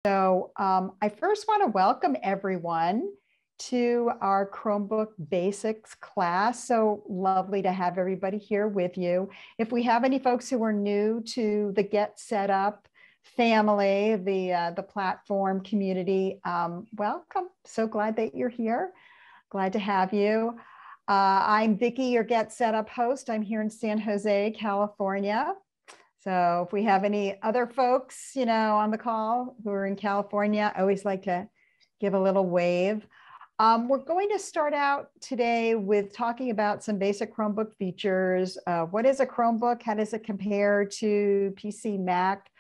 So I first want to welcome everyone to our Chromebook Basics class. So lovely to have everybody here with you. If we have any folks who are new to the GetSetUp family, the platform community, welcome. So glad that you're here. Glad to have you. I'm Vicki, your GetSetUp host. I'm here in San Jose, California. So if we have any other folks, on the call who are in California, I always like to give a little wave. We're going to start out today with talking about some basic Chromebook features. What is a Chromebook? How does it compare to PC, Mac?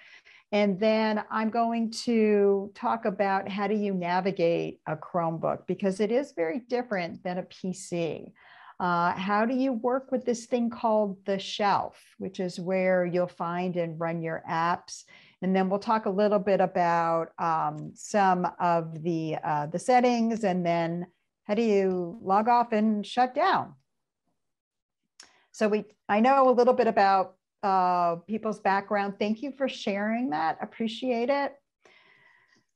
And then I'm going to talk about how do you navigate a Chromebook, because it is very different than a PC. How do you work with this thing called the shelf, which is where you'll find and run your apps? And then we'll talk a little bit about some of the settings, and then how do you log off and shut down? So I know a little bit about people's background. Thank you for sharing that. Appreciate it.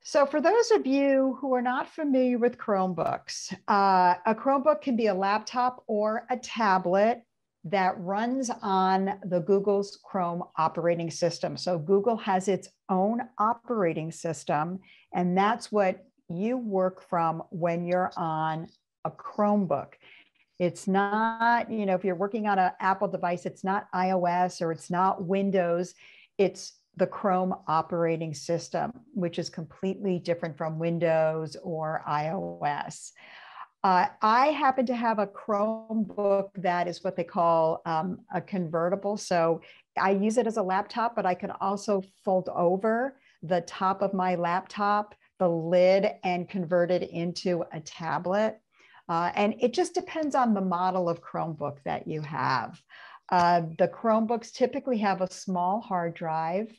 So for those of you who are not familiar with Chromebooks, a Chromebook can be a laptop or a tablet that runs on the Google's Chrome operating system. So Google has its own operating system, and that's what you work from when you're on a Chromebook. It's not, if you're working on an Apple device, it's not iOS or it's not Windows, it's the Chrome operating system, which is completely different from Windows or iOS. I happen to have a Chromebook that is what they call a convertible. So I use it as a laptop, but I can also fold over the top of my laptop, the lid, and convert it into a tablet. And it just depends on the model of Chromebook that you have. The Chromebooks typically have a small hard drive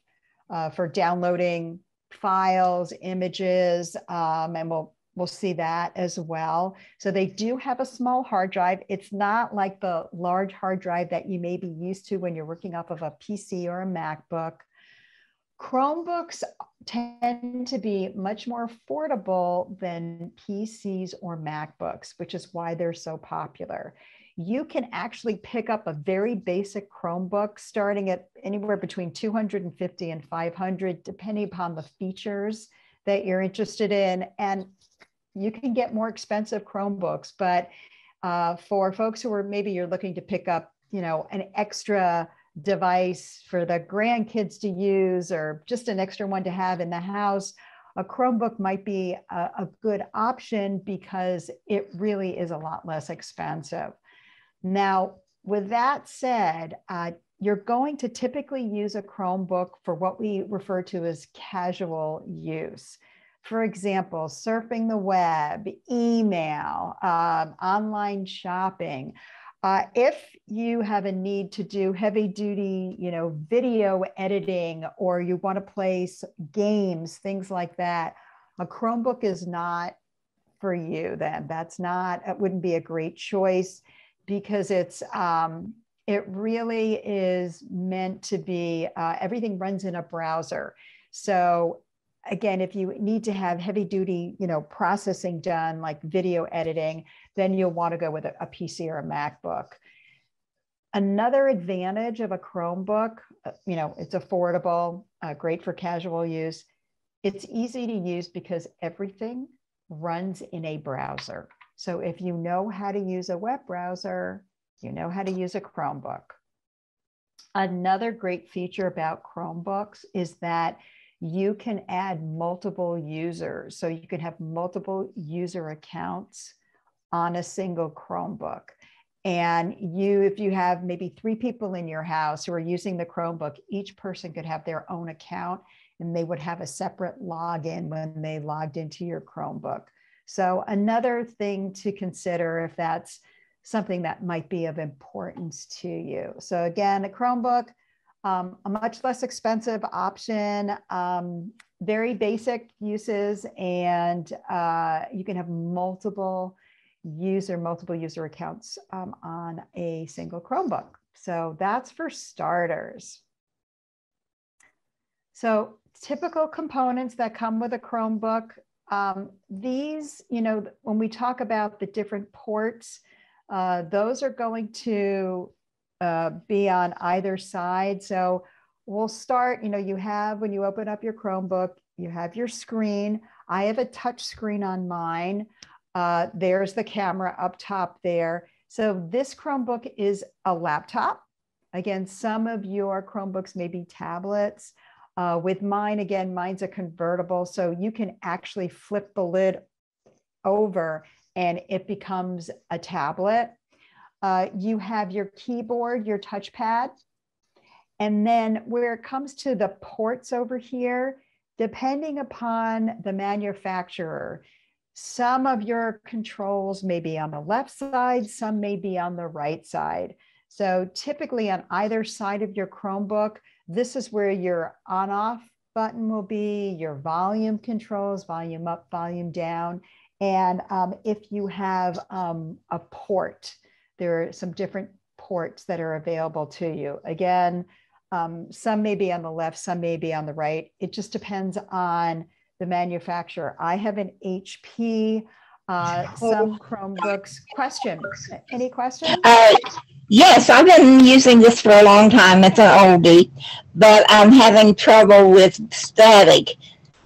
for downloading files, images, and we'll see that as well. So they do have a small hard drive. It's not like the large hard drive that you may be used to when you're working off of a PC or a MacBook. Chromebooks tend to be much more affordable than PCs or MacBooks, which is why they're so popular. You can actually pick up a very basic Chromebook starting at anywhere between $250 and $500, depending upon the features that you're interested in. And you can get more expensive Chromebooks, but for folks who are maybe you're looking to pick up, an extra device for the grandkids to use, or just an extra one to have in the house, a Chromebook might be a good option because it really is a lot less expensive. Now, with that said, you're going to typically use a Chromebook for what we refer to as casual use. For example, surfing the web, email, online shopping. If you have a need to do heavy duty, video editing, or you want to play games, things like that, a Chromebook is not for you then. It wouldn't be a great choice, because it really is meant to be, everything runs in a browser. So again, if you need to have heavy duty, processing done, like video editing, then you'll want to go with a PC or a MacBook. Another advantage of a Chromebook, it's affordable, great for casual use. It's easy to use because everything runs in a browser. So if you know how to use a web browser, you know how to use a Chromebook. Another great feature about Chromebooks is that you can add multiple users. So you can have multiple user accounts on a single Chromebook. And if you have maybe 3 people in your house who are using the Chromebook, each person could have their own account, and they would have a separate login when they logged into your Chromebook. So another thing to consider if that's something that might be of importance to you. So again, a Chromebook, a much less expensive option, very basic uses, and you can have multiple user accounts on a single Chromebook. So that's for starters. So typical components that come with a Chromebook. These, when we talk about the different ports, those are going to be on either side. So we'll start, you have, when you open up your Chromebook, you have your screen. I have a touch screen on mine. There's the camera up top there. So this Chromebook is a laptop. Again, some of your Chromebooks may be tablets. With mine, again, mine's a convertible. So you can actually flip the lid over and it becomes a tablet. You have your keyboard, your touchpad. And then where it comes to the ports over here, depending upon the manufacturer, some of your controls may be on the left side, some may be on the right side. So typically on either side of your Chromebook, this is where your on-off button will be, your volume controls, volume up, volume down. And if you have a port, there are some different ports that are available to you. Again, some may be on the left, some may be on the right. It just depends on the manufacturer. I have an HP, some Chromebooks. Question, any questions? Yes, I've been using this for a long time. It's an oldie, but I'm having trouble with static.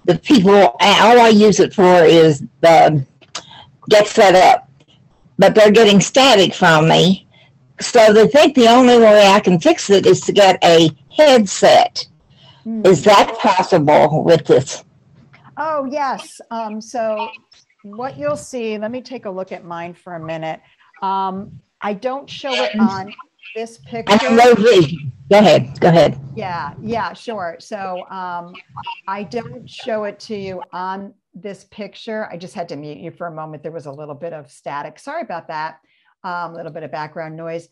The people, all I use it for is the GetSetUp, but they're getting static from me. So they think the only way I can fix it is to get a headset. Is that possible with this? Oh, yes. So what you'll see, let me take a look at mine for a minute. I don't show it on this picture. I have no vision. Go ahead. Yeah, sure. So I don't show it to you on this picture. I just had to mute you for a moment. There was a little bit of static. Sorry about that. A little bit of background noise.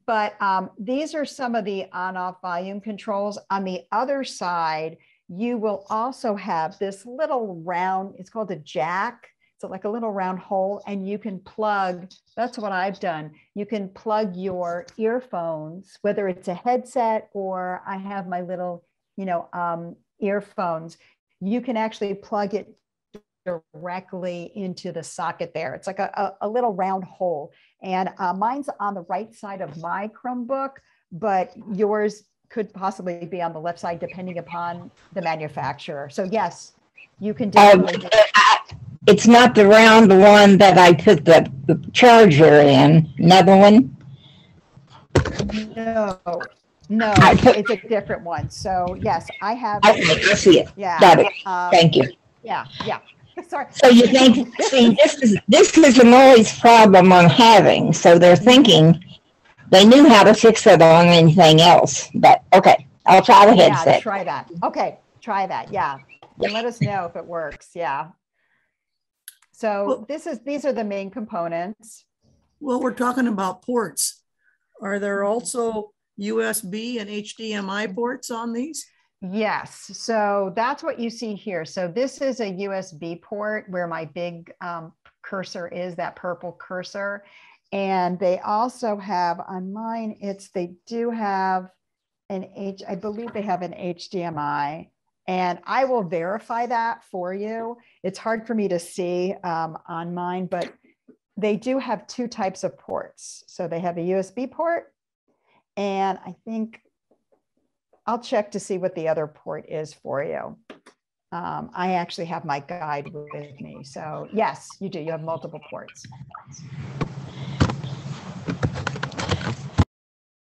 But these are some of the on-off volume controls. On the other side, you will also have this little round, it's called a jack. So like a little round hole, and you can plug, that's what I've done. You can plug your earphones, whether it's a headset or I have my little, earphones. You can actually plug it directly into the socket there. It's like a little round hole. And mine's on the right side of my Chromebook, but yours could possibly be on the left side depending upon the manufacturer. So yes, you can definitely do it. It's not the round one that I put the charger in. Another one? No, it's a different one. So yes, I have. Okay, I see it. Yeah. Got it. Thank you. Yeah. Sorry. So you think, see, this is a noise problem I'm having. So they're thinking they knew how to fix it on anything else. But okay, I'll try the headset. Yeah, try that. Okay, try that. Yeah. And let us know if it works. Yeah. So these are the main components. Well, we're talking about ports. Are there also USB and HDMI ports on these? Yes, so that's what you see here. So this is a USB port where my big cursor is, that purple cursor. And they also have on mine, they do have I believe they have an HDMI. And I will verify that for you. It's hard for me to see on mine, but they do have two types of ports. So they have a USB port, and I think I'll check to see what the other port is for you. I actually have my guide with me. So yes, you do. You have multiple ports.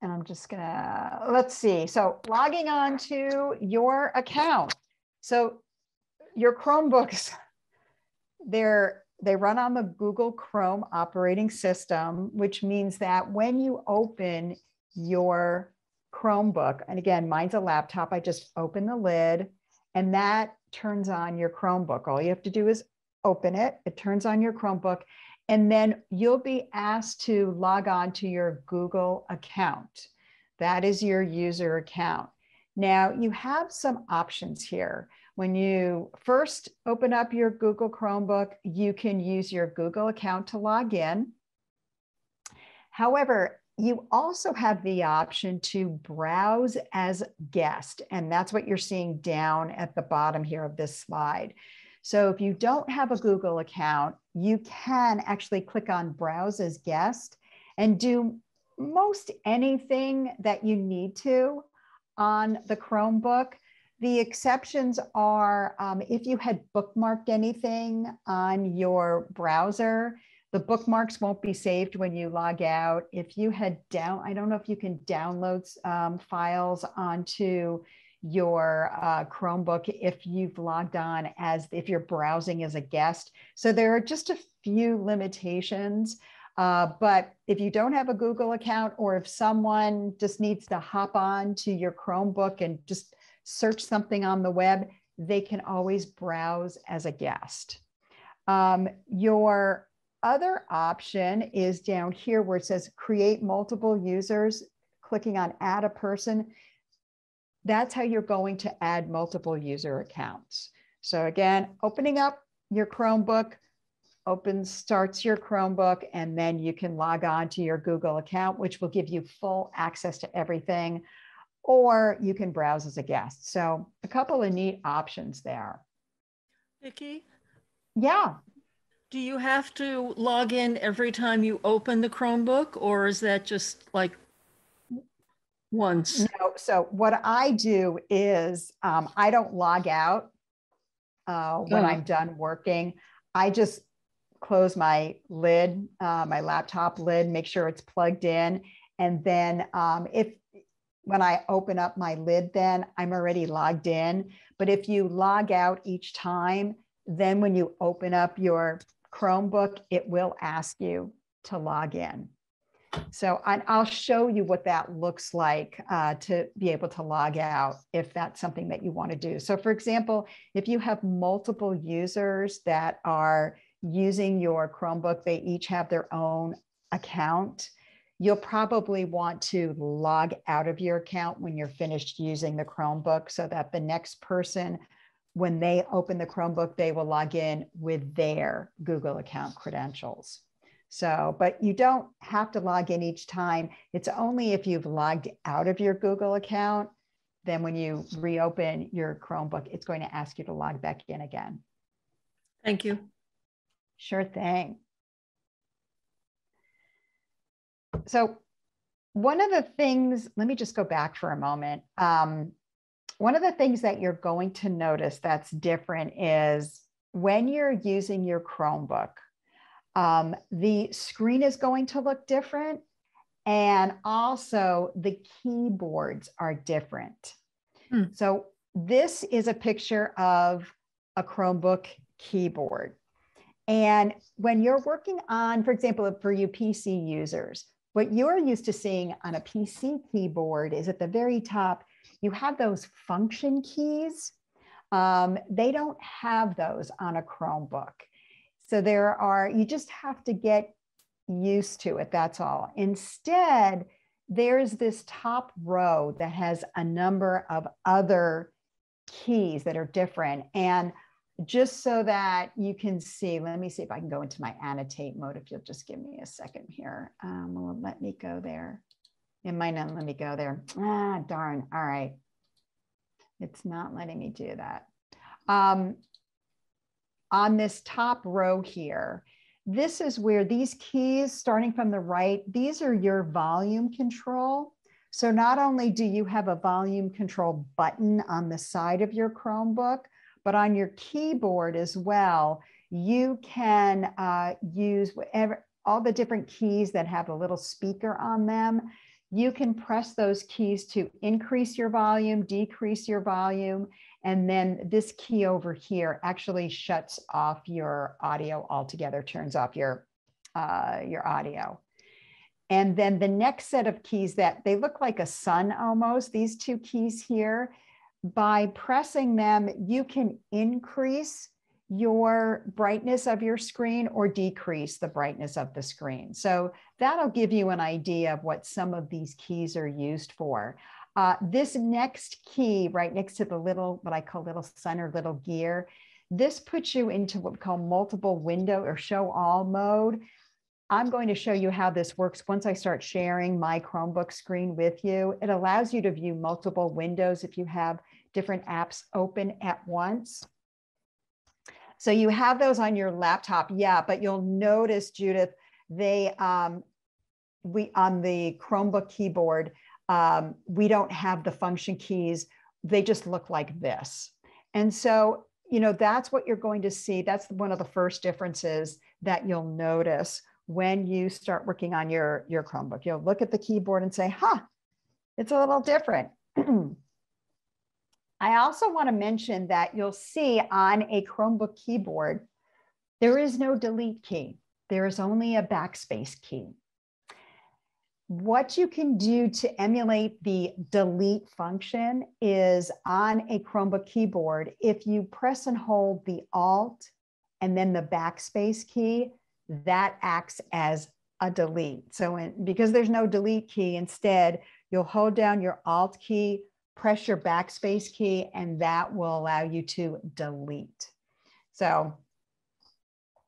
And I'm just gonna, let's see. So logging on to your account. So your Chromebooks, they run on the Google Chrome operating system, which means that when you open your Chromebook, and again, mine's a laptop, I just open the lid and that turns on your Chromebook. All you have to do is open it. It turns on your Chromebook. And then you'll be asked to log on to your Google account. That is your user account. Now you have some options here. When you first open up your Google Chromebook, you can use your Google account to log in. However, You also have the option to browse as guest, and that's what you're seeing down at the bottom here of this slide. So if you don't have a Google account, you can actually click on browse as guest and do most anything that you need to on the Chromebook. The exceptions are if you had bookmarked anything on your browser, the bookmarks won't be saved when you log out. If you had I don't know if you can download files onto your Chromebook if you've logged on if you're browsing as a guest. So there are just a few limitations. But if you don't have a Google account, or if someone just needs to hop on to your Chromebook and just search something on the web, they can always browse as a guest. Your other option is down here where it says create multiple users, clicking on add a person. That's how you're going to add multiple user accounts. So again, opening up your Chromebook, starts your Chromebook, and then you can log on to your Google account, which will give you full access to everything, or you can browse as a guest. So a couple of neat options there. Vicki? Yeah. Do you have to log in every time you open the Chromebook, or is that just like once? No, so what I do is I don't log out when I'm done working. I just close my lid, my laptop lid, make sure it's plugged in. And then when I open up my lid, then I'm already logged in. But if you log out each time, then when you open up your Chromebook, it will ask you to log in. So I'll show you what that looks like to be able to log out if that's something that you want to do. So for example, if you have multiple users that are using your Chromebook, they each have their own account. You'll probably want to log out of your account when you're finished using the Chromebook so that the next person, when they open the Chromebook, they will log in with their Google account credentials. So, but you don't have to log in each time. It's only if you've logged out of your Google account, then when you reopen your Chromebook, it's going to ask you to log back in again. Thank you. Sure thing. So one of the things, let me just go back for a moment. One of the things that you're going to notice that's different is when you're using your Chromebook, the screen is going to look different, and also the keyboards are different. So this is a picture of a Chromebook keyboard. And when you're working on, for example, for you PC users, what you're used to seeing on a PC keyboard is at the very top, you have those function keys. They don't have those on a Chromebook. So you just have to get used to it, that's all. Instead, there's this top row that has a number of other keys that are different. And just so that you can see, let me see if I can go into my annotate mode, if you'll just give me a second here. Will it let me go there? It might not let me go there. Ah, darn, all right. It's not letting me do that. On this top row here, this is where these keys, starting from the right, these are your volume control. So not only do you have a volume control button on the side of your Chromebook, but on your keyboard as well, you can use all the different keys that have a little speaker on them. You can press those keys to increase your volume, decrease your volume, and then this key over here actually shuts off your audio altogether, turns off your audio. And then the next set of keys that they look like a sun almost, these two keys here, by pressing them, you can increase your brightness of your screen or decrease the brightness of the screen. So that'll give you an idea of what some of these keys are used for. This next key right next to the little, what I call little sun or little gear, this puts you into what we call multiple window or show all mode. I'm going to show you how this works once I start sharing my Chromebook screen with you. It allows you to view multiple windows if you have different apps open at once. So you have those on your laptop, yeah, but you'll notice, Judith, they on the Chromebook keyboard, we don't have the function keys. They just look like this. And so, you know, that's what you're going to see. That's one of the first differences that you'll notice when you start working on your Chromebook. You'll look at the keyboard and say, huh, it's a little different. I also want to mention that you'll see on a Chromebook keyboard, there is no delete key. There is only a backspace key. What you can do to emulate the delete function is on a Chromebook keyboard, if you press and hold the Alt and then the backspace key, that acts as a delete. So because there's no delete key, instead, you'll hold down your Alt key, press your backspace key, and that will allow you to delete. So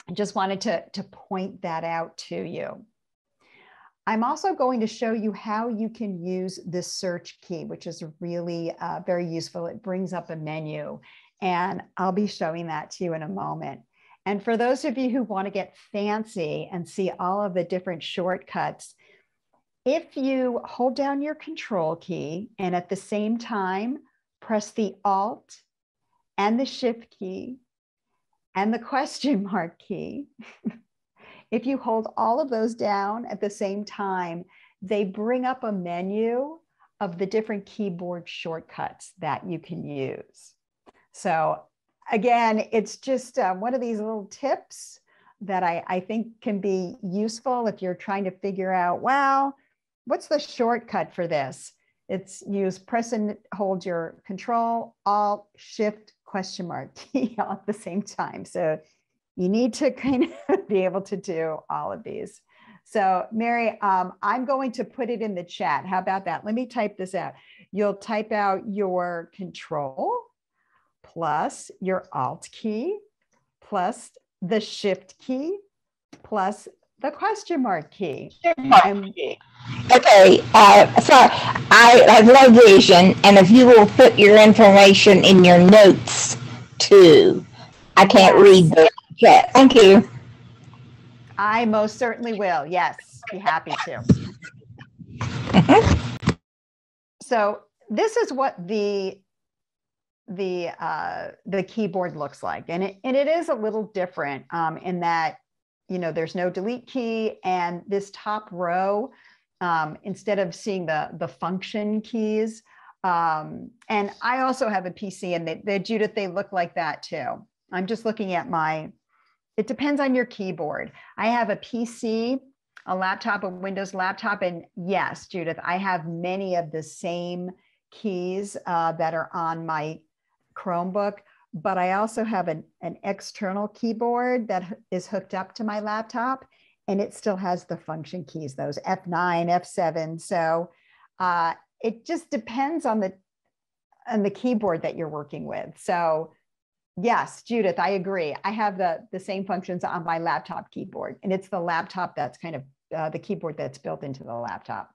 I just wanted to point that out to you. I'm also going to show you how you can use this search key, which is really very useful. It brings up a menu, and I'll be showing that to you in a moment. And for those of you who want to get fancy and see all of the different shortcuts, if you hold down your control key and at the same time press the Alt and the Shift key and the question mark key, if you hold all of those down at the same time, they bring up a menu of the different keyboard shortcuts that you can use. So again, it's just one of these little tips that I think can be useful if you're trying to figure out, well, what's the shortcut for this? It's use press and hold your Control, Alt, Shift, question mark key all at the same time. So you need to kind of be able to do all of these. So Mary, I'm going to put it in the chat. How about that? Let me type this out. You'll type out your Control plus your Alt key plus the Shift key plus the question mark key. Okay, so I have low vision, and if you will put your information in your notes too. I can't read the chat. Thank you. I most certainly will. Yes, be happy to. So this is what the keyboard looks like, and it is a little different in that, you know, there's no delete key, and this top row, instead of seeing the function keys, and I also have a PC, and Judith, they look like that too. I'm just looking at it depends on your keyboard. I have a PC, a laptop, a Windows laptop, and yes, Judith, I have many of the same keys that are on my Chromebook, but I also have an external keyboard that is hooked up to my laptop, and it still has the function keys, those F9, F7. So it just depends on the keyboard that you're working with. So yes, Judith, I agree. I have the same functions on my laptop keyboard, and it's the laptop that's kind of the keyboard that's built into the laptop.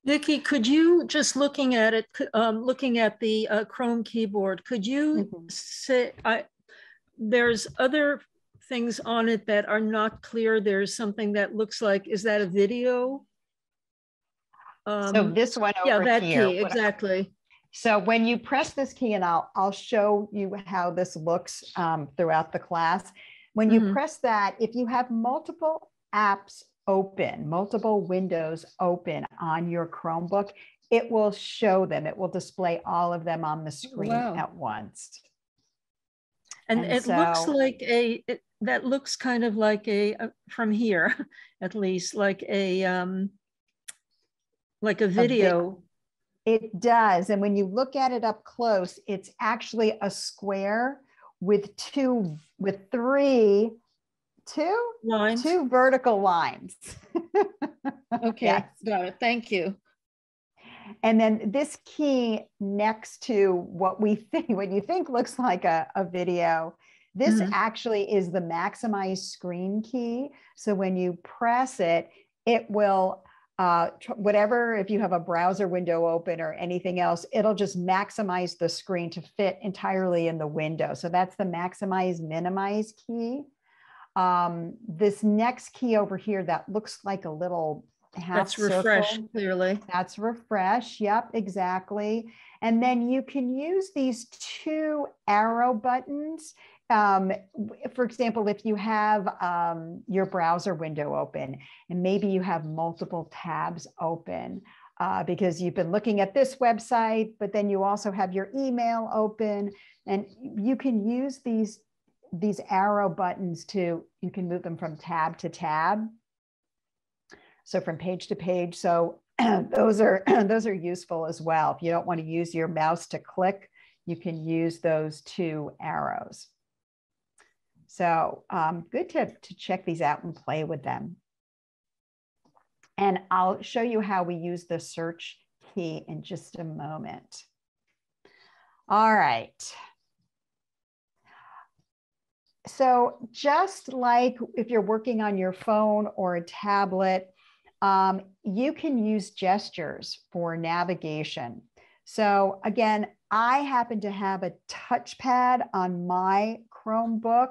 Nikki, could you, just looking at it, looking at the Chrome keyboard, could you say, there's other things on it that are not clear. There's something that looks like, is that a video? So this one over yeah, that here. key, exactly. So when you press this key, and I'll show you how this looks throughout the class. When you press that, if you have multiple apps open, multiple windows open on your Chromebook, it will show them. It will display all of them on the screen at once. And it looks like that looks kind of like from here, at least, like a video. It does. And when you look at it up close, it's actually a square with two vertical lines. Okay, yes. Got it. Thank you. And then this key next to what you think looks like a video, This actually is the maximize screen key. So when you press it, it will, whatever, if you have a browser window open or anything else, it'll just maximize the screen to fit entirely in the window. So that's the maximize minimize key. This next key over here that looks like a little half That's refresh, circle. clearly. That's refresh. Yep, exactly. And then you can use these two arrow buttons. For example, if you have your browser window open and maybe you have multiple tabs open because you've been looking at this website, but then you also have your email open, and you can use these arrow buttons you can move them from tab to tab. So from page to page. So those are useful as well. If you don't want to use your mouse to click, you can use those two arrows. So good to check these out and play with them. And I'll show you how we use the search key in just a moment. All right. So just like if you're working on your phone or a tablet, you can use gestures for navigation. So again, I happen to have a touchpad on my Chromebook.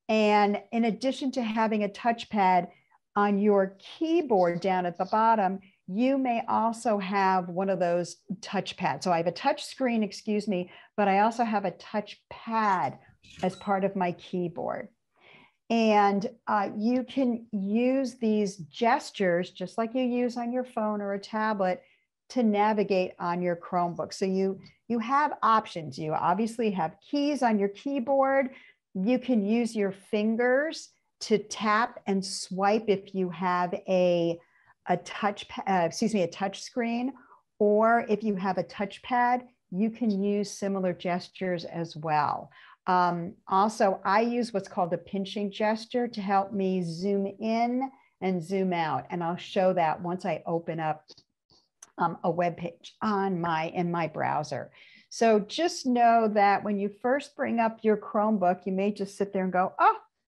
And in addition to having a touchpad on your keyboard down at the bottom, you may also have one of those touchpads. So I have a touch screen, excuse me, but I also have a touchpad as part of my keyboard. And you can use these gestures just like you use on your phone or a tablet to navigate on your Chromebook. So you have options. You obviously have keys on your keyboard. You can use your fingers to tap and swipe if you have a touch screen, or if you have a touchpad, you can use similar gestures as well. Also, I use what's called a pinching gesture to help me zoom in and zoom out. And I'll show that once I open up a web page in my browser. So just know that when you first bring up your Chromebook, you may just sit there and go, oh,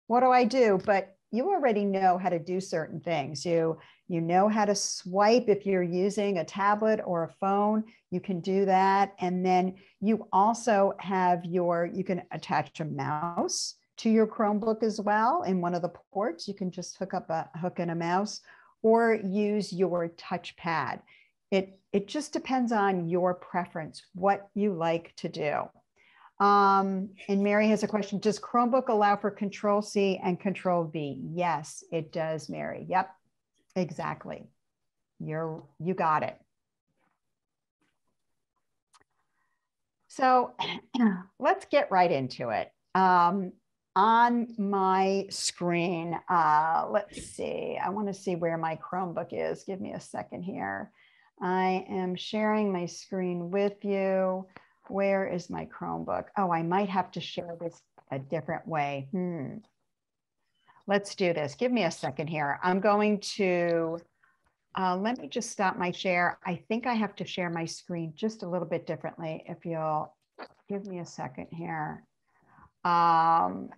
what do I do? But you already know how to do certain things. You know how to swipe if you're using a tablet or a phone, you can do that. And then you also have you can attach a mouse to your Chromebook as well. In one of the ports, you can just hook up a hook and a mouse or use your touchpad. It just depends on your preference, what you like to do. And Mary has a question. Does Chromebook allow for Control-C and Control-V? Yes, it does, Mary. Yep, exactly. You got it. So let's get right into it. On my screen, let's see. I want to see where my Chromebook is. Give me a second here. I am sharing my screen with you. Where is my Chromebook? Oh, I might have to share this a different way. Let's do this. Give me a second here. I'm going to, let me just stop my share. I think I have to share my screen just a little bit differently. If you'll give me a second here. I'm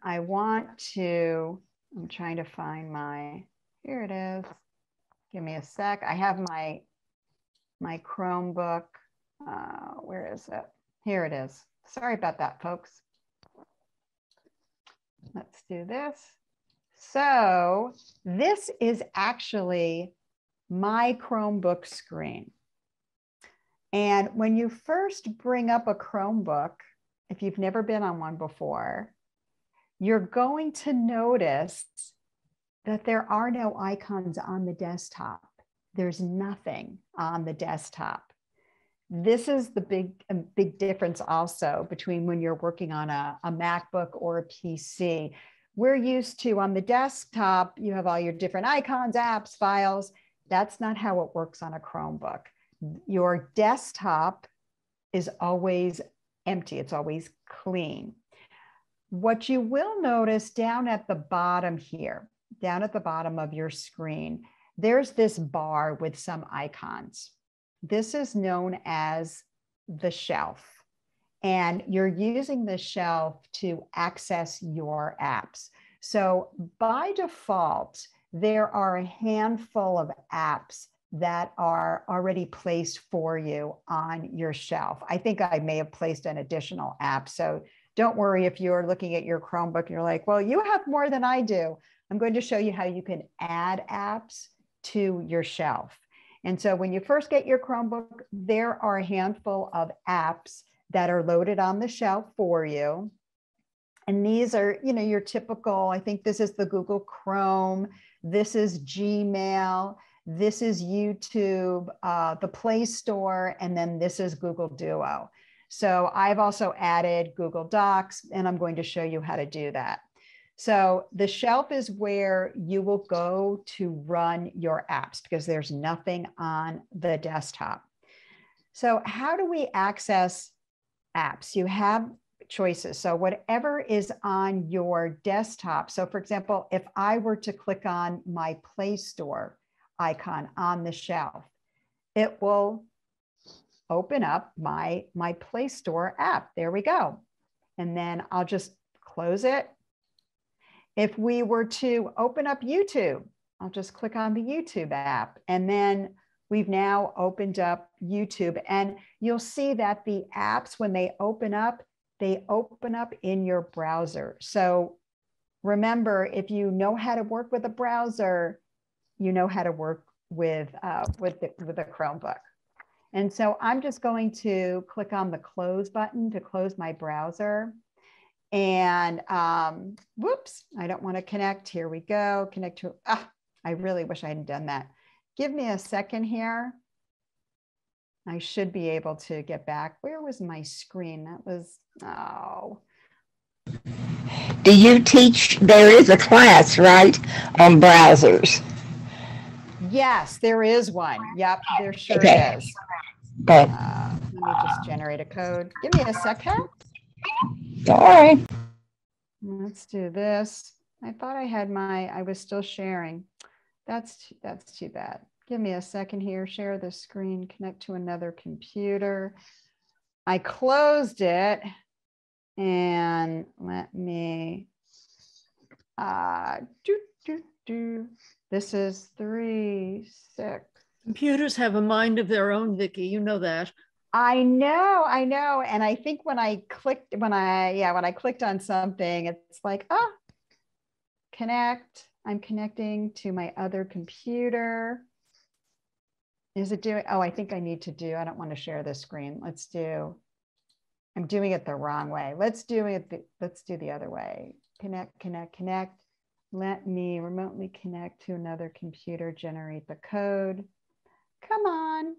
trying to find here it is. Give me a sec. I have my Chromebook. Where is it? Here it is. Sorry about that, folks. Let's do this. So this is actually my Chromebook screen. And when you first bring up a Chromebook, if you've never been on one before, you're going to notice that there are no icons on the desktop. There's nothing on the desktop. This is the big difference also between when you're working on a MacBook or a PC. We're used to, on the desktop, you have all your different icons, apps, files. That's not how it works on a Chromebook. Your desktop is always empty. It's always clean. What you will notice down at the bottom here, down at the bottom of your screen, there's this bar with some icons. This is known as the shelf. and you're using the shelf to access your apps. So by default, there are a handful of apps that are already placed for you on your shelf. I think I may have placed an additional app. So don't worry if you're looking at your Chromebook and you're like, well, you have more than I do. I'm going to show you how you can add apps to your shelf. And so when you first get your Chromebook, there are a handful of apps that are loaded on the shelf for you. And these are, your typical, I think this is the Google Chrome, this is Gmail, this is YouTube, the Play Store, and then this is Google Duo. So I've also added Google Docs, and I'm going to show you how to do that. So the shelf is where you will go to run your apps because there's nothing on the desktop. So how do we access apps? You have choices. So whatever is on your desktop. So for example, if I were to click on my Play Store icon on the shelf, it will open up my Play Store app. There we go. And then I'll just close it. If we were to open up YouTube, I'll just click on the YouTube app, and then we've now opened up YouTube, and you'll see that the apps, when they open up in your browser. So remember, if you know how to work with a browser, you know how to work with the Chromebook. And so I'm just going to click on the close button to close my browser. And whoops, I don't want to connect. Here we go. Connect to, I really wish I hadn't done that. Give me a second here. I should be able to get back. Where was my screen? That was, oh. Do you teach, there is a class, right, on browsers? Yes, there is one. Yep, there sure is. Okay. Let me just generate a code. Give me a second. All right. Let's do this. I thought I had I was still sharing. That's too bad. Give me a second here. Share the screen, connect to another computer. I closed it, and let me This is 3, 6. Computers have a mind of their own, Vicki. You know that. I know. And I think when I clicked on something, it's like, connect. I'm connecting to my other computer. Is it doing? Oh, I think I need to do, I don't want to share this screen. I'm doing it the wrong way. Let's do the other way. Connect. Let me remotely connect to another computer, generate the code. Come on.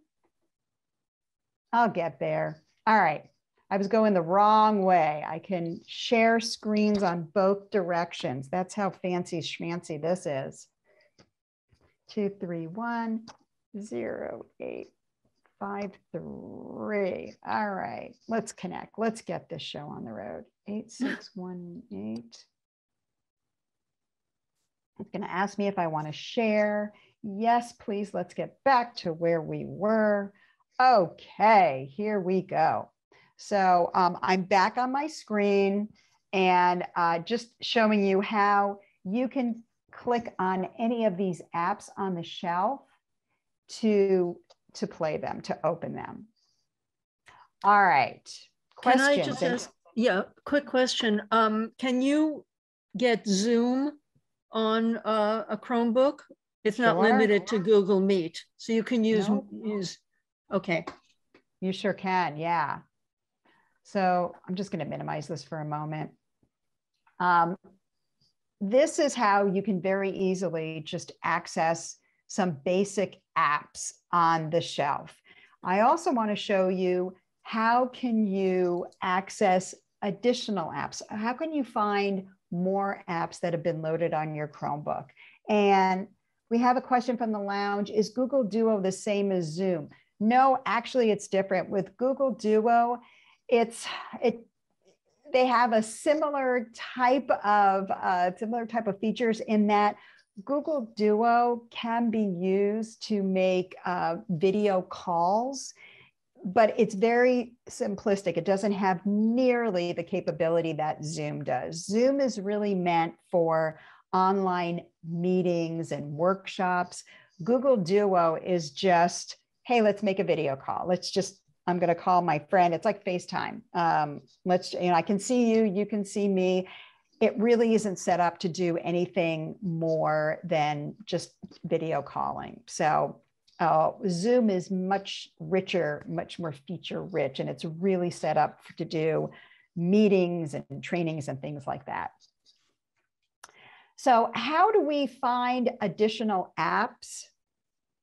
I'll get there. All right. I was going the wrong way. I can share screens on both directions. That's how fancy schmancy this is. 231-0853. All right. Let's connect. Let's get this show on the road. 8618. It's going to ask me if I want to share. Yes, please. Let's get back to where we were. Okay, here we go. So I'm back on my screen and just showing you how you can click on any of these apps on the shelf to play them, to open them. All right. Questions? Can I just ask, quick question. Can you get Zoom on a Chromebook? It's not limited to Google Meet, so you can use okay. You sure can, yeah. So I'm just going to minimize this for a moment. This is how you can very easily just access some basic apps on the shelf. I also want to show you how can you access additional apps. How can you find more apps that have been loaded on your Chromebook? And we have a question from the lounge. Is Google Duo the same as Zoom? No, actually it's different. With Google Duo, they have a similar type of features in that Google Duo can be used to make video calls. but it's very simplistic. It doesn't have nearly the capability that Zoom does. Zoom is really meant for online meetings and workshops. Google Duo is just, hey, let's make a video call. I'm going to call my friend. It's like FaceTime. I can see you, you can see me. It really isn't set up to do anything more than just video calling. So Zoom is much richer, much more feature rich, and it's really set up to do meetings and trainings and things like that. So how do we find additional apps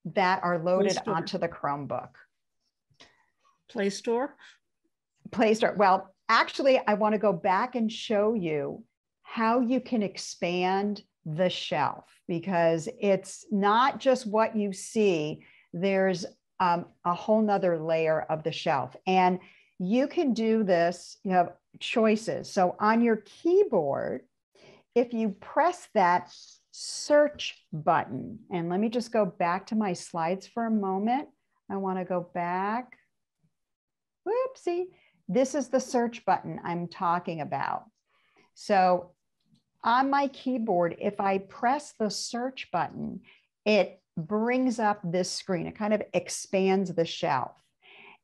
that are loaded onto the Chromebook? Play Store? Play Store. Well, actually, I want to go back and show you how you can expand the shelf, because it's not just what you see. There's a whole nother layer of the shelf, and you can do this. You have choices. So on your keyboard, if you press that search button, and let me just go back to my slides for a moment. I want to go back. Whoopsie. This is the search button I'm talking about. So on my keyboard, if I press the search button, it brings up this screen. It kind of expands the shelf.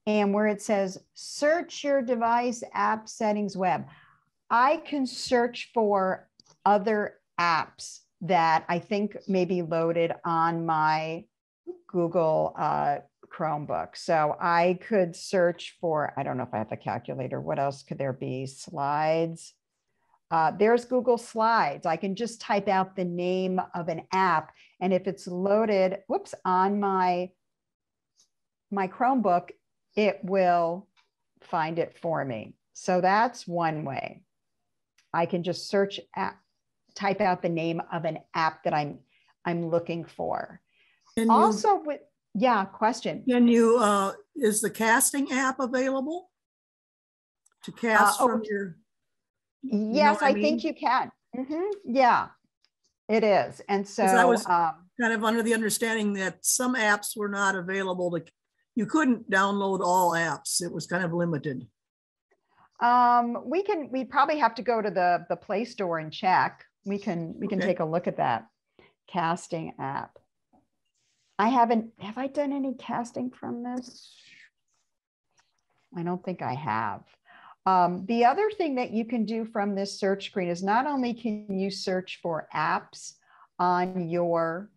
And where it says, search your device, app settings, web, I can search for other apps that I think may be loaded on my Google Chromebook. So I could search for, I don't know if I have a calculator. What else could there be? Slides. There's Google Slides. I can just type out the name of an app. And if it's loaded, whoops, on my Chromebook, it will find it for me. So that's one way. I can just search, type out the name of an app that I'm looking for. Also with, yeah, question. Can you, is the casting app available to cast from your? Yes, I think you can. Yeah, it is. And so I was kind of under the understanding that some apps were not available to, you couldn't download all apps. It was kind of limited. We probably have to go to the Play Store and check. We can take a look at that casting app. Have I done any casting from this? I don't think I have. The other thing that you can do from this search screen is not only can you search for apps on your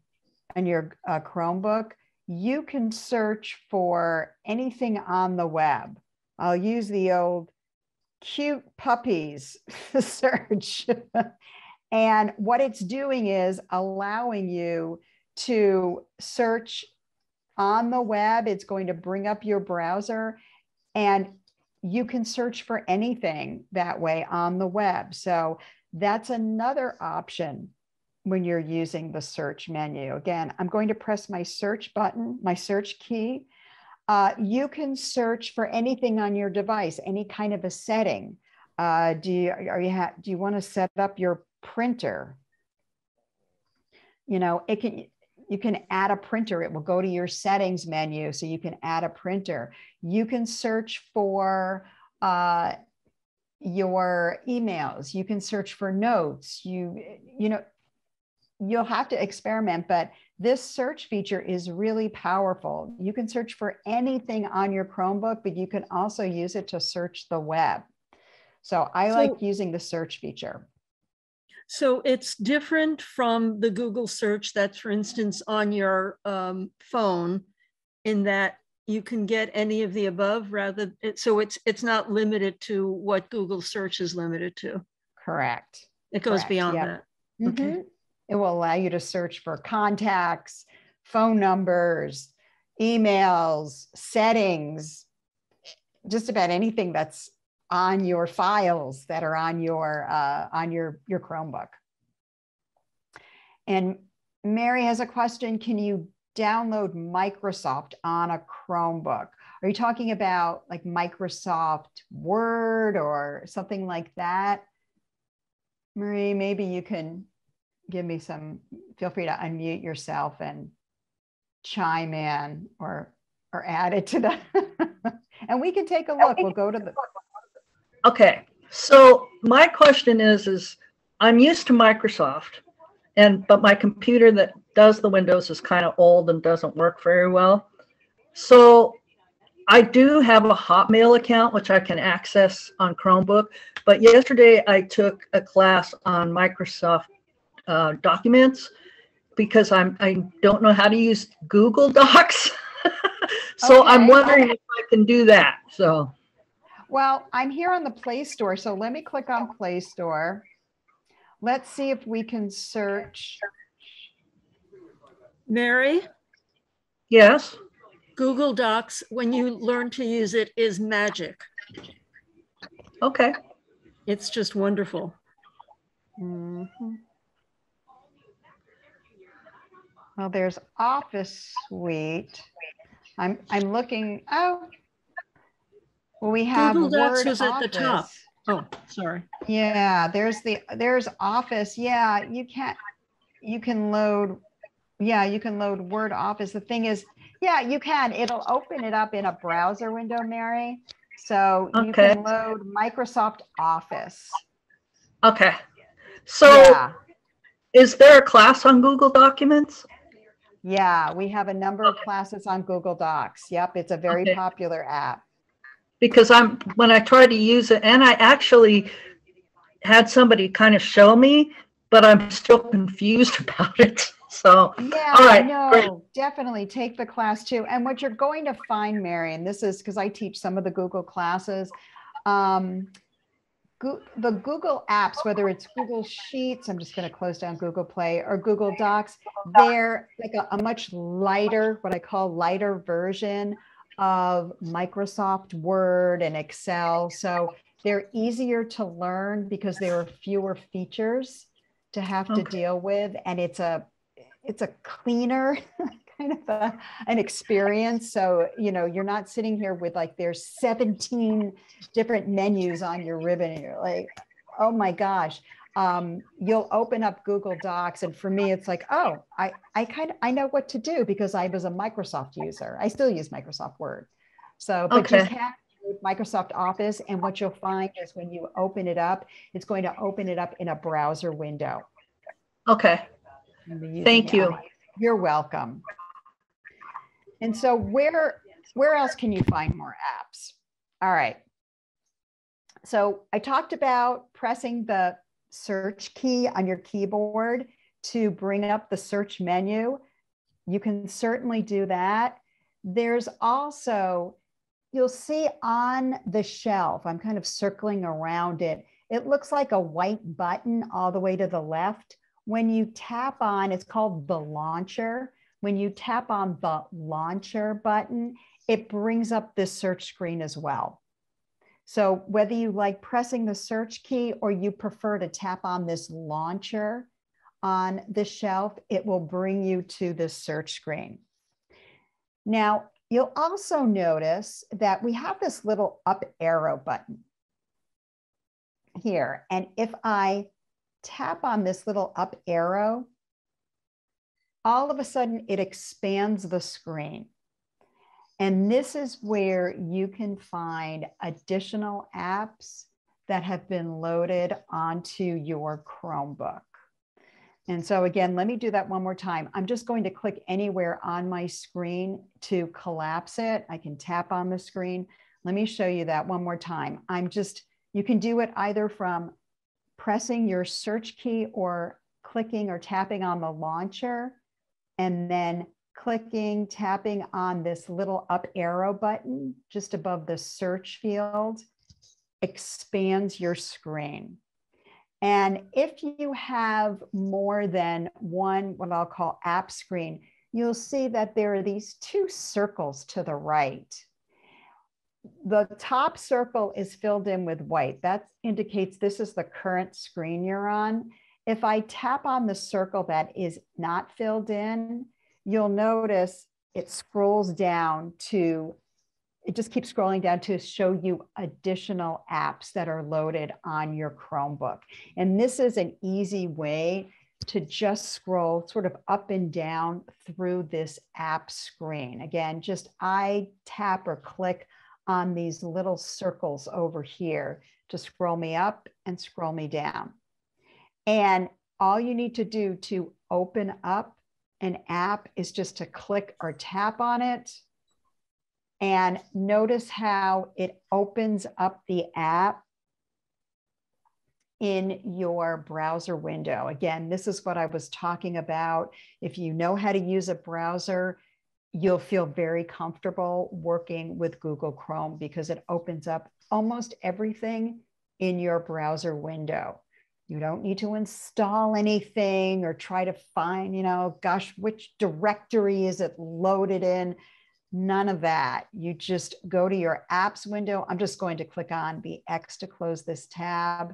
Chromebook, you can search for anything on the web. I'll use the old cute puppies search. And what it's doing is allowing you to search on the web. It's going to bring up your browser, and you can search for anything that way on the web. So that's another option when you're using the search menu. Again, I'm going to press my search button, my search key. You can search for anything on your device, any kind of a setting. Do you want to set up your printer? You know, you can add a printer. It will go to your settings menu, so you can add a printer. You can search for your emails. You can search for notes. You'll have to experiment, but this search feature is really powerful. You can search for anything on your Chromebook, but you can also use it to search the web. So I like using the search feature. So it's different from the Google search that's, for instance, on your phone, in that you can get any of the above so it's not limited to what Google search is limited to. Correct. It goes beyond that. Okay. It will allow you to search for contacts, phone numbers, emails, settings, just about anything that's on your files that are on your Chromebook. And Mary has a question. Can you download Microsoft on a Chromebook? Are you talking about like Microsoft Word or something like that? Marie, maybe you can give me feel free to unmute yourself and chime in or add it to the And we can take a look. We'll go to the. Okay, so my question is I'm used to Microsoft, but my computer that does the Windows is kind of old and doesn't work very well. So I do have a Hotmail account, which I can access on Chromebook. But yesterday I took a class on Microsoft Documents because I don't know how to use Google Docs. So Okay. I'm wondering if I can do that. So. Well, I'm here on the Play Store. So let me click on Play Store. Let's see if we can search. Mary? Yes. Google Docs, when you learn to use it, is magic. Okay. It's just wonderful. Mm-hmm. Well, there's Office Suite. I'm looking. Oh, well, we have Google Docs Word was at the top. Office. Oh, sorry. Yeah, there's Office. Yeah, you can load. Yeah, you can load Word Office. The thing is, yeah, you can. It'll open it up in a browser window, Mary. So you Okay. can load Microsoft Office. Okay. So Yeah. Is there a class on Google Documents? Yeah, we have a number of classes on Google Docs. Yep, it's a very Okay. popular app. Because when I tried to use it, and I actually had somebody kind of show me, but I'm still confused about it. So, Yeah, all right, no, great. definitely take the class too. And what you're going to find, Mary, and this is because I teach some of the Google classes, the Google apps, whether it's Google Sheets, I'm just going to close down Google Play, or Google Docs, they're like a much lighter, what I call lighter version of Microsoft Word and Excel. So they're easier to learn because there are fewer features to have to deal with. And it's a cleaner kind of an experience. So, you're not sitting here with like, there's 17 different menus on your ribbon and you're like, oh my gosh. You'll open up Google Docs. And for me, it's like, oh, I know what to do because I was a Microsoft user. I still use Microsoft Word. So, but you can use Microsoft Office. And what you'll find is when you open it up, it's going to open it up in a browser window. Okay. Thank you. You're welcome. And so where else can you find more apps? All right. So I talked about pressing the search key on your keyboard to bring up the search menu. You can certainly do that. There's also, you'll see on the shelf, I'm kind of circling around it. It looks like a white button all the way to the left. When you tap on, it's called the launcher. When you tap on the launcher button, it brings up this search screen as well. So whether you like pressing the search key or you prefer to tap on this launcher on the shelf, it will bring you to this search screen. Now, you'll also notice that we have this little up arrow button here. And if I tap on this little up arrow, all of a sudden it expands the screen. And this is where you can find additional apps that have been loaded onto your Chromebook. And so again, let me do that one more time. I'm just going to click anywhere on my screen to collapse it. I can tap on the screen. Let me show you that one more time. You can do it either from pressing your search key or clicking or tapping on the launcher, and then clicking, tapping on this little up arrow button just above the search field expands your screen. And if you have more than one, what I'll call app screen, you'll see that there are these two circles to the right. The top circle is filled in with white. That indicates this is the current screen you're on. If I tap on the circle that is not filled in, you'll notice it scrolls down to, it just keeps scrolling down to show you additional apps that are loaded on your Chromebook. And this is an easy way to just scroll sort of up and down through this app screen. Again, I tap or click on these little circles over here to scroll me up and scroll me down. And all you need to do to open up an app is just to click or tap on it. And notice how it opens up the app in your browser window. Again, this is what I was talking about. If you know how to use a browser, you'll feel very comfortable working with Google Chrome because it opens up almost everything in your browser window. You don't need to install anything or try to find, gosh, which directory is it loaded in? None of that. You just go to your apps window. I'm just going to click on the X to close this tab.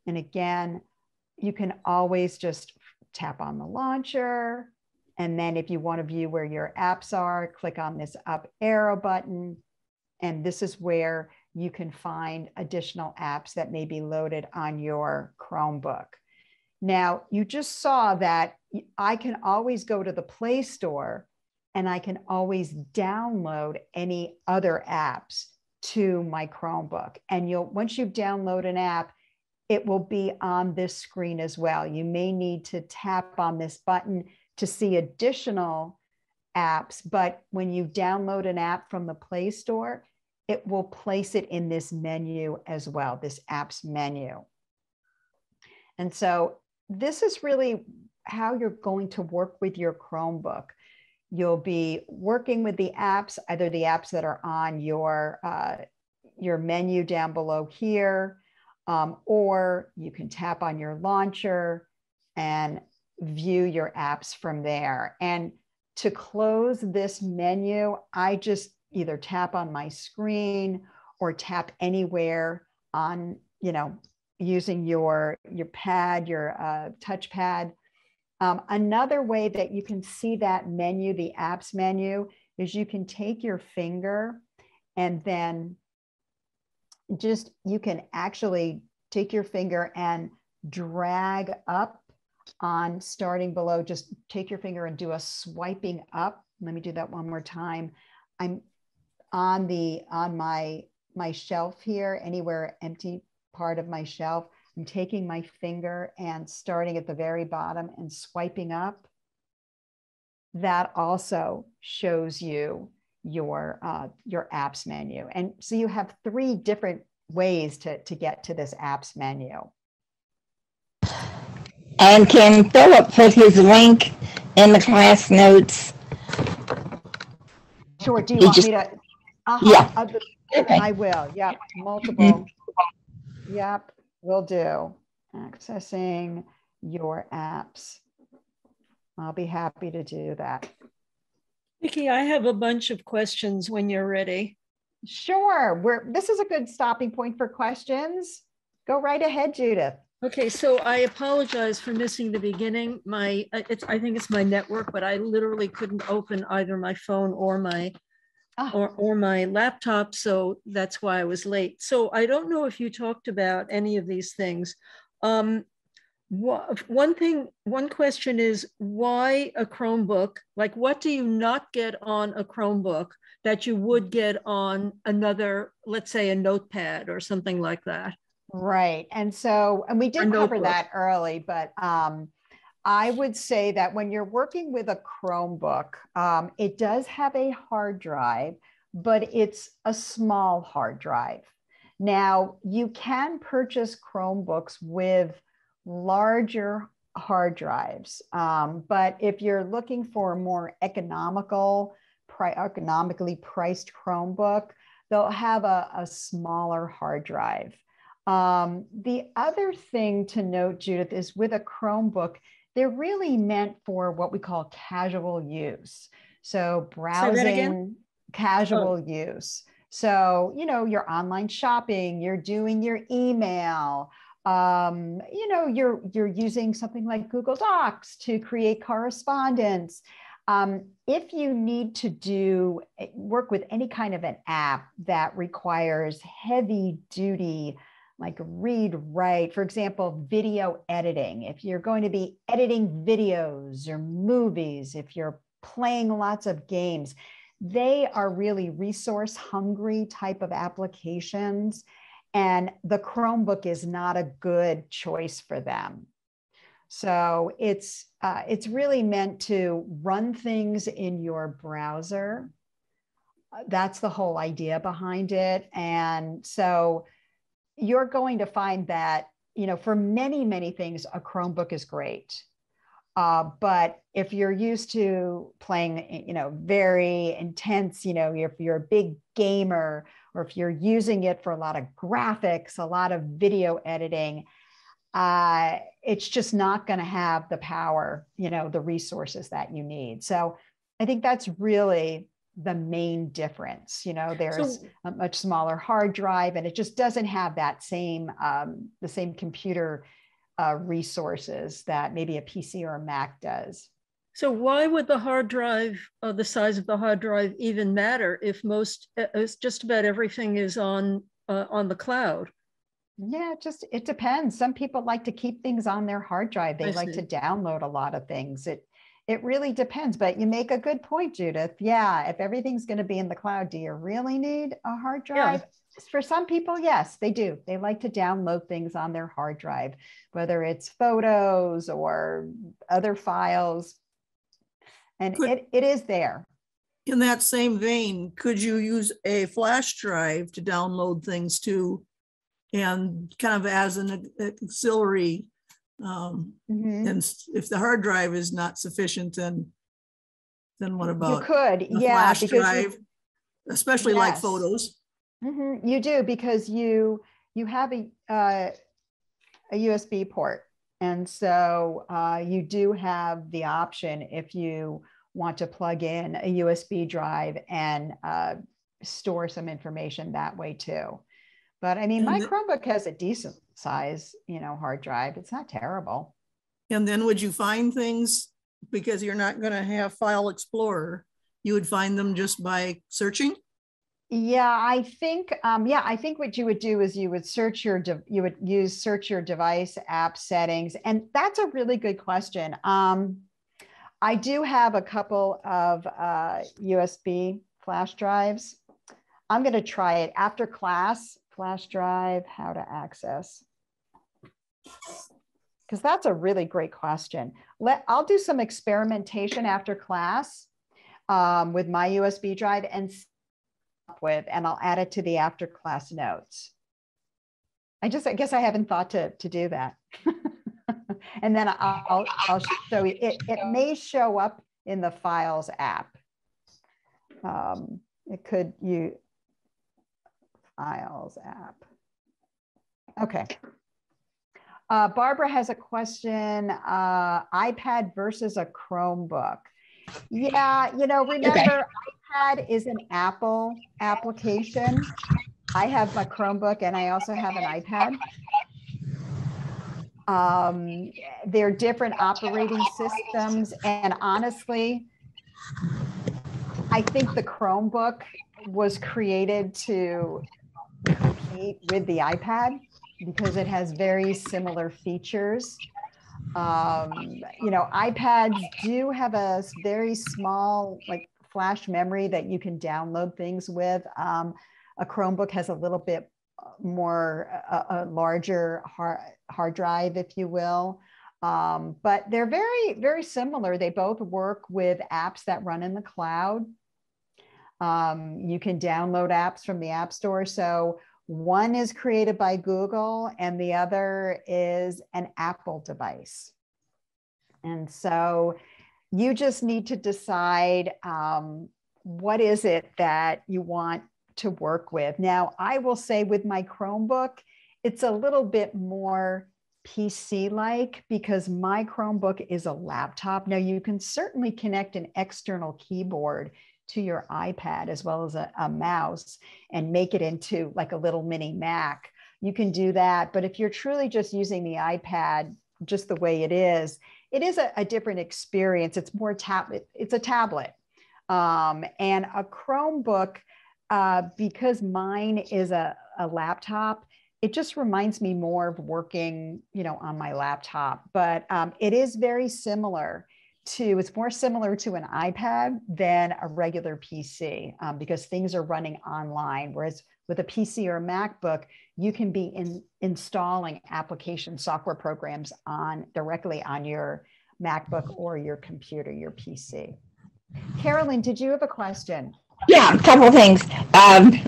And again, you can always just tap on the launcher. And then if you want to view where your apps are, click on this up arrow button. And this is where you can find additional apps that may be loaded on your Chromebook. Now, you just saw that I can always go to the Play Store and I can always download any other apps to my Chromebook. And once you download an app, it will be on this screen as well. You may need to tap on this button to see additional apps, but when you download an app from the Play Store, it will place it in this menu as well, this apps menu. And so this is really how you're going to work with your Chromebook. You'll be working with the apps, either the apps that are on your menu down below here, or you can tap on your launcher and view your apps from there. And to close this menu, I just either tap on my screen or tap anywhere on, using your pad, your touchpad. Another way that you can see that menu, the apps menu, is you can take your finger and then you can actually take your finger and drag up on starting below. Just take your finger and do a swiping up. Let me do that one more time. I'm on my shelf here, anywhere empty part of my shelf. I'm taking my finger and starting at the very bottom and swiping up. That also shows you your apps menu. And so you have 3 different ways to get to this apps menu. And can Philip put his link in the class notes? Sure. Do you want me to? Yeah. I will. Yep. Multiple. Yep. Will do. Accessing your apps. I'll be happy to do that. Vicki, I have a bunch of questions when you're ready. Sure. This is a good stopping point for questions. Go right ahead, Judith. Okay, so I apologize for missing the beginning. I think it's my network, but I literally couldn't open either my phone or my laptop, so that's why I was late. So I don't know if you talked about any of these things. One question is, why a Chromebook? Like, what do you not get on a Chromebook that you would get on another, let's say a notepad or something like that? Right. And we did cover that early, but I would say that when you're working with a Chromebook, it does have a hard drive, but it's a small hard drive. Now, you can purchase Chromebooks with larger hard drives, but if you're looking for a more economically priced Chromebook, they'll have a smaller hard drive. The other thing to note, Judith, is with a Chromebook, they're really meant for what we call casual use. So browsing, casual use. So, you're online shopping, you're doing your email, you're using something like Google Docs to create correspondence. If you need to work with any kind of an app that requires heavy duty, like read, write, for example, video editing. If you're going to be editing videos or movies, if you're playing lots of games, they are really resource hungry type of applications. And the Chromebook is not a good choice for them. So it's really meant to run things in your browser. That's the whole idea behind it. And so you're going to find that, for many, many things, a Chromebook is great. But if you're used to playing, very intense, if you're a big gamer, or if you're using it for a lot of graphics, a lot of video editing, it's just not going to have the power, the resources that you need. So I think that's really the main difference. There's a much smaller hard drive, and it just doesn't have that same, the same computer resources that maybe a PC or a Mac does. So why would the hard drive, the size of the hard drive, even matter if just about everything is on the cloud? Yeah, it depends. Some people like to keep things on their hard drive. They like to download a lot of things. It really depends, but you make a good point, Judith. Yeah, if everything's going to be in the cloud, do you really need a hard drive? Yeah. For some people, yes, they do. They like to download things on their hard drive, whether it's photos or other files. And it is there. In that same vein, could you use a flash drive to download things to, and kind of as an auxiliary? And if the hard drive is not sufficient, then what about you could, a flash drive, especially like photos? You do, because you have a USB port, and so you do have the option if you want to plug in a USB drive and store some information that way too. But I mean, my Chromebook has a decent size, hard drive. It's not terrible. And then would you find things, because you're not going to have File Explorer, you would find them just by searching? Yeah, I think what you would do is you would search your device app settings. And that's a really good question. I do have a couple of USB flash drives. I'm going to try it after class. Flash drive, how to access. Because that's a really great question. I'll do some experimentation after class with my USB drive and I'll add it to the after class notes. I guess I haven't thought to do that. And then I'll show you. It may show up in the Files app. It could Files app. Okay. Barbara has a question, iPad versus a Chromebook. Yeah, remember, iPad is an Apple application. I have my Chromebook and I also have an iPad. They're different operating systems. And honestly, I think the Chromebook was created to compete with the iPad because it has very similar features. iPads do have a very small flash memory that you can download things with. A Chromebook has a little bit more, a larger hard drive, if you will. But they're very, very similar. They both work with apps that run in the cloud. You can download apps from the App Store. So one is created by Google and the other is an Apple device. And so you just need to decide what is it that you want to work with. Now, I will say with my Chromebook, it's a little bit more PC-like because my Chromebook is a laptop. Now, you can certainly connect an external keyboard to your iPad as well as a mouse and make it into like a little mini Mac. You can do that. But if you're truly just using the iPad just the way it is a different experience. It's more tablet. It's a tablet. And a Chromebook, because mine is a laptop, it just reminds me more of working, on my laptop. But it is very similar it's more similar to an iPad than a regular PC because things are running online. Whereas with a PC or a MacBook, you can be installing application software programs directly on your MacBook or your computer, your PC. Carolyn, did you have a question? Yeah, a couple of things.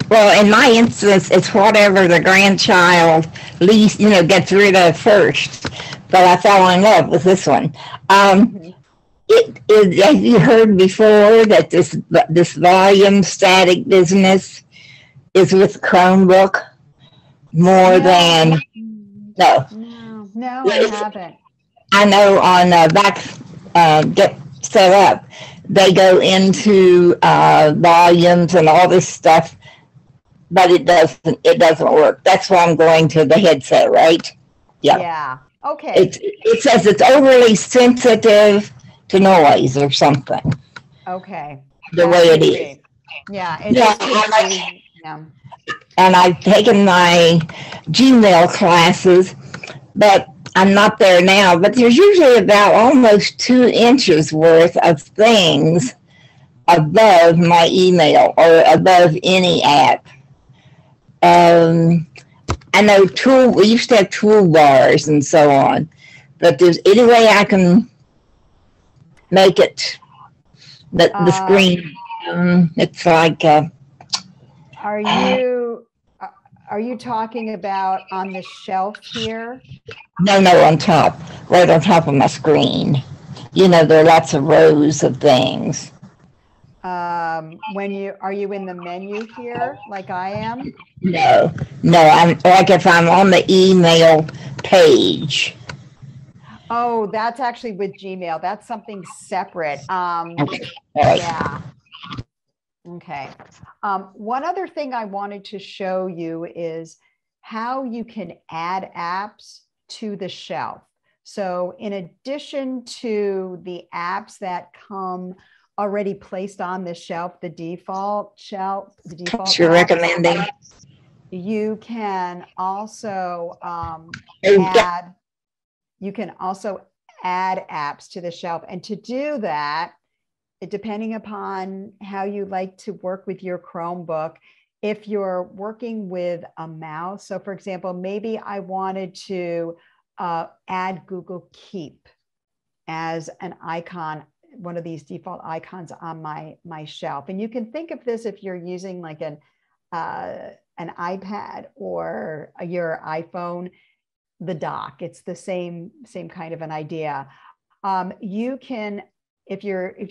Well, in my instance, it's whatever the grandchild least, gets rid of first. But I fell in love with this one. Have you heard before that this volume static business is with Chromebook more than no? No, I haven't. I know on GetSetUp, they go into volumes and all this stuff, but it doesn't work. That's why I'm going to the headset, right? Yeah. Okay. It says it's overly sensitive to noise or something. Okay. The way it is. Yeah. And I've taken my Gmail classes, but I'm not there now. But there's usually about almost 2 inches worth of things above my email or above any app. I know we used to have toolbars and so on, but there's any way I can make it the screen. It's like. Are you talking about on the shelf here? No, on top, right on top of my screen. There are lots of rows of things. Are you in the menu here, like I am? No. I'm like if I'm on the email page. Oh, that's actually with Gmail. That's something separate. Okay. All right. Yeah. Okay. One other thing I wanted to show you is how you can add apps to the shelf. So in addition to the apps that come already placed on the shelf, the default You're recommending. You can also add apps to the shelf. And to do that, depending upon how you like to work with your Chromebook, if you're working with a mouse, so for example, maybe I wanted to add Google Keep as an icon, one of these default icons on my shelf. And you can think of this if you're using like an iPad or your iPhone, the dock. It's the same kind of an idea. You can, if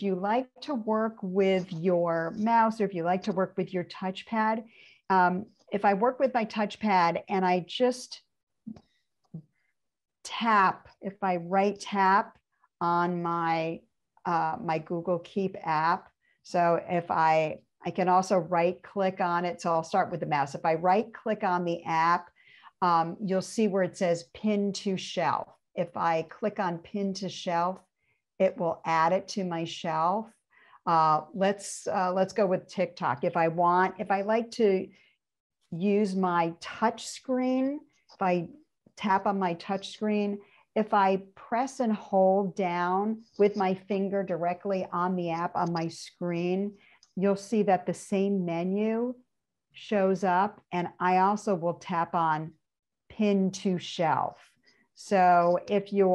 you like to work with your mouse or if you like to work with your touchpad, if I work with my touchpad and I just tap, if I right tap on my Google Keep app. So if I can also right click on it. So I'll start with the mouse. If I right click on the app, you'll see where it says pin to shelf. If I click on pin to shelf, it will add it to my shelf. Let's go with TikTok. If I like to use my touch screen, if I tap on my touch screen, if I press and hold down with my finger directly on the app on my screen, you'll see that the same menu shows up. And I also will tap on pin to shelf. So if you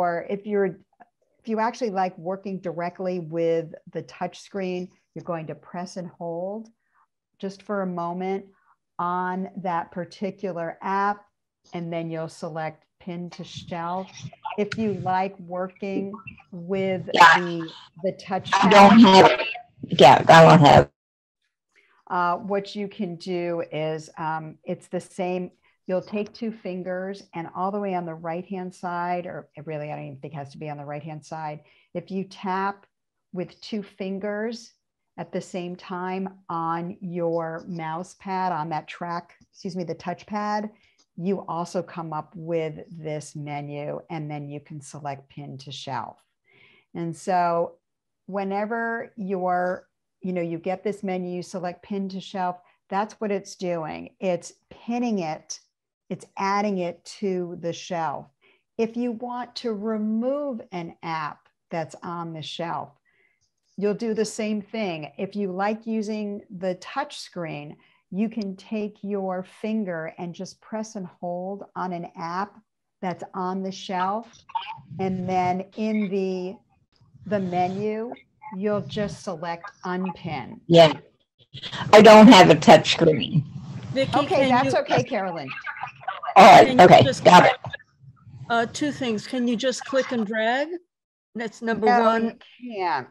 actually like working directly with the touch screen, you're going to press and hold just for a moment on that particular app, and then you'll select pin to shelf. If you like working with the touchpad, I don't have it. Yeah, I don't have it. What you can do is it's the same. You'll take 2 fingers and all the way on the right-hand side, or really, I don't even think it has to be on the right-hand side. If you tap with 2 fingers at the same time on your mouse pad, on that the touchpad, you also come up with this menu, and then you can select pin to shelf. And so whenever you get this menu, you select pin to shelf, that's what it's doing. It's pinning it. It's adding it to the shelf. If you want to remove an app that's on the shelf. You'll do the same thing. If you like using the touch screen, you can take your finger and just press and hold on an app that's on the shelf. And then in the menu, you'll just select unpin. Yeah. I don't have a touch screen. Vicki, Okay, that's okay, Carolyn. All right. Okay. Got it. Two things. Can you just click and drag? That's number No, one. you can't.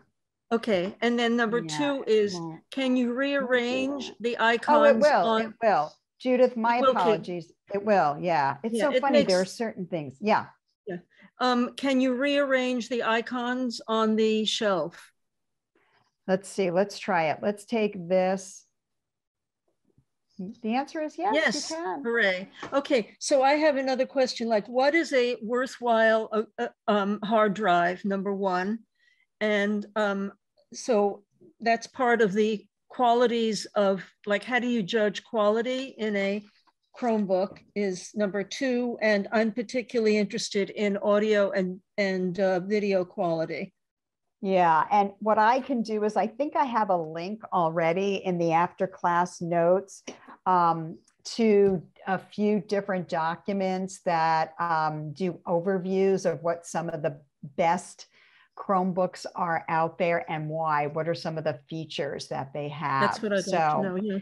Okay. And then number two is, can you rearrange the icons? Oh, it will. It will. Judith, my Okay. apologies. It will. Yeah. It's Yeah, so funny. There are certain things. Yeah. Yeah. Can you rearrange the icons on the shelf? Let's see. Let's try it. Let's take this. The answer is yes, Yes. you can. Hooray. Okay. So I have another question. Like, what is a worthwhile hard drive, number one? And so that's part of the qualities of, like, how do you judge quality in a Chromebook is number two. And I'm particularly interested in audio and video quality. Yeah, and what I can do is I think I have a link already in the after class notes to a few different documents that do overviews of what some of the best Chromebooks are out there and why. What are some of the features that they have? That's what I'd like to know. Yeah.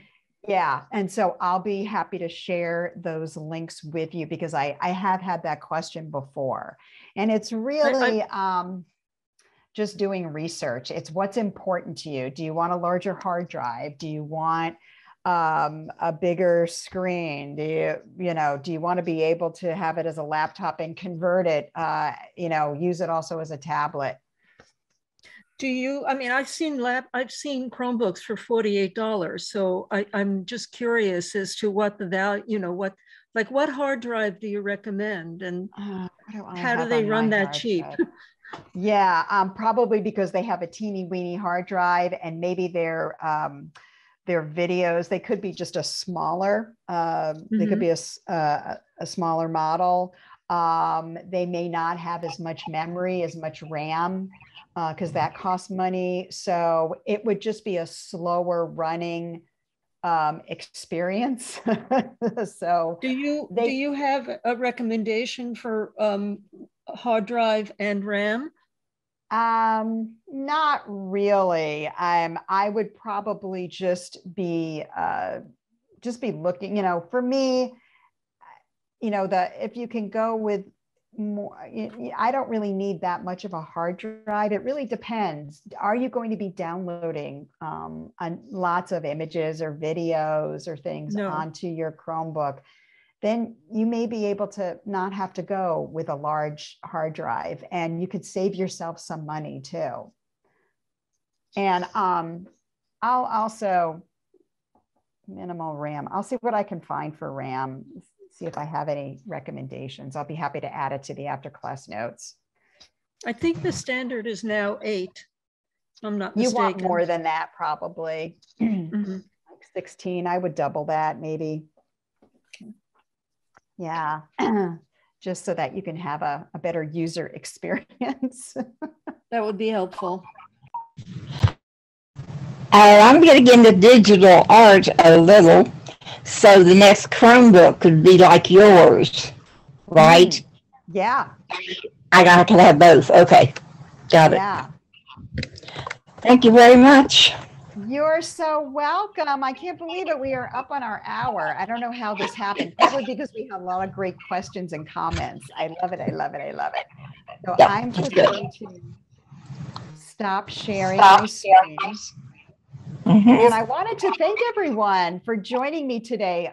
Yeah, and so I'll be happy to share those links with you because I have had that question before, and it's really just doing research. It's what's important to you. Do you want a larger hard drive? Do you want a bigger screen? Do you want to be able to have it as a laptop and convert it, use it also as a tablet? I've seen Chromebooks for $48. So I'm just curious as to what the value, what hard drive do you recommend? And how do they run that cheap? Yeah, probably because they have a teeny weeny hard drive and maybe their videos, they could be just a smaller, they could be a smaller model. They may not have as much memory, as much RAM, because that costs money. So it would just be a slower running experience. So do you have a recommendation for hard drive and RAM? Not really. I would probably just be looking, for me, if you can go with more, I don't really need that much of a hard drive. It really depends. Are you going to be downloading lots of images or videos or things onto your Chromebook? Then you may be able to not have to go with a large hard drive, and you could save yourself some money too. And I'll also minimal RAM. I'll see what I can find for RAM, see if I have any recommendations. I'll be happy to add it to the after class notes. I think the standard is now 8. I'm not mistaken. You want more than that, probably. Like 16. I would double that, maybe. Yeah, just so that you can have a better user experience. That would be helpful. I'm going to get into digital art a little, so the next Chromebook could be like yours, right? Yeah. I got to have both. Okay, got it. Yeah. Thank you very much. You're so welcome. I can't believe it. We are up on our hour. I don't know how this happened. Probably because we had a lot of great questions and comments. I love it. I love it. I love it. So yeah, I'm just going to stop sharing my screen. And I wanted to thank everyone for joining me today.